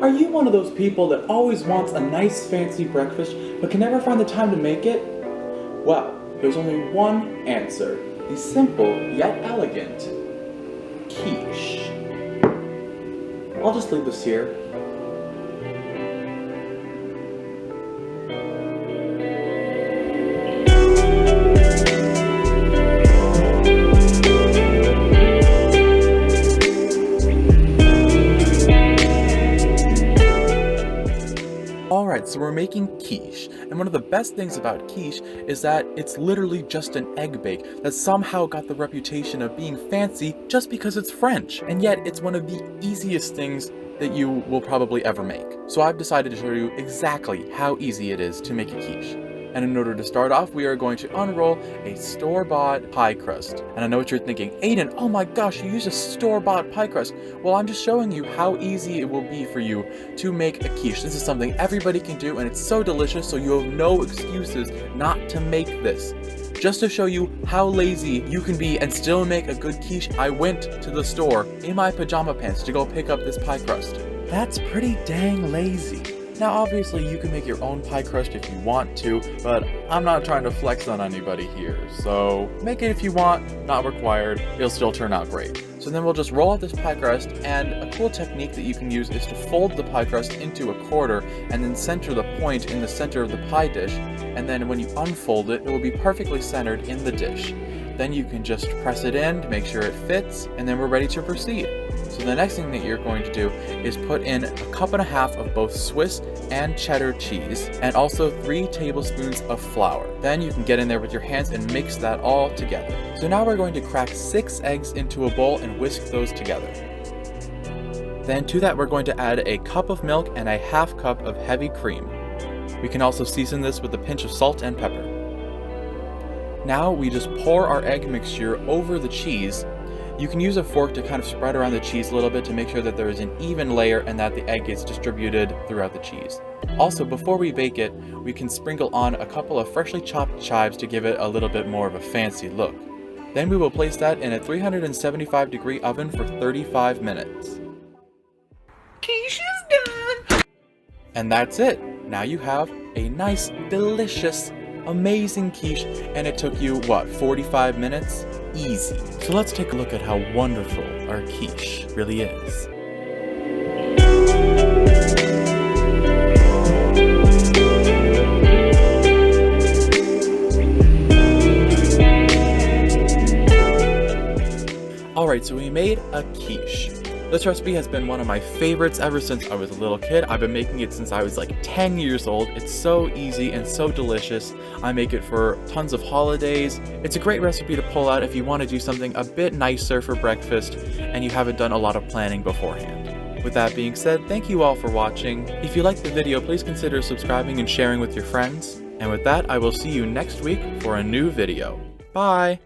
Are you one of those people that always wants a nice fancy breakfast but can never find the time to make it? Well, there's only one answer. The simple yet elegant quiche. I'll just leave this here. Alright, so we're making quiche, and one of the best things about quiche is that it's literally just an egg bake that somehow got the reputation of being fancy just because it's French, and yet it's one of the easiest things that you will probably ever make. So I've decided to show you exactly how easy it is to make a quiche. And in order to start off, we are going to unroll a store-bought pie crust. And I know what you're thinking, Aidan, oh my gosh, you use a store-bought pie crust. Well, I'm just showing you how easy it will be for you to make a quiche. This is something everybody can do, and it's so delicious, so you have no excuses not to make this. Just to show you how lazy you can be and still make a good quiche, I went to the store in my pajama pants to go pick up this pie crust. That's pretty dang lazy. Now obviously you can make your own pie crust if you want to, but I'm not trying to flex on anybody here, so make it if you want, not required, it'll still turn out great. So then we'll just roll out this pie crust, and a cool technique that you can use is to fold the pie crust into a quarter and then center the point in the center of the pie dish, and then when you unfold it, it will be perfectly centered in the dish. Then you can just press it in to make sure it fits, and then we're ready to proceed. So the next thing that you're going to do is put in 1.5 cups of both Swiss and cheddar cheese, and also 3 tablespoons of flour. Then you can get in there with your hands and mix that all together. So now we're going to crack 6 eggs into a bowl and whisk those together. Then to that we're going to add a cup of milk and a 1/2 cup of heavy cream. We can also season this with a pinch of salt and pepper. Now we just pour our egg mixture over the cheese. You can use a fork to kind of spread around the cheese a little bit to make sure that there is an even layer and that the egg is distributed throughout the cheese. Also, before we bake it, we can sprinkle on a couple of freshly chopped chives to give it a little bit more of a fancy look. Then we will place that in a 375-degree oven for 35 minutes. Quiche is done! And that's it! Now you have a nice, delicious, amazing quiche, and it took you, what, 45 minutes? Easy. So let's take a look at how wonderful our quiche really is. Alright, so we made a quiche. This recipe has been one of my favorites ever since I was a little kid. I've been making it since I was like 10 years old. It's so easy and so delicious. I make it for tons of holidays. It's a great recipe to pull out if you want to do something a bit nicer for breakfast and you haven't done a lot of planning beforehand. With that being said, thank you all for watching. If you liked the video, please consider subscribing and sharing with your friends. And with that, I will see you next week for a new video. Bye!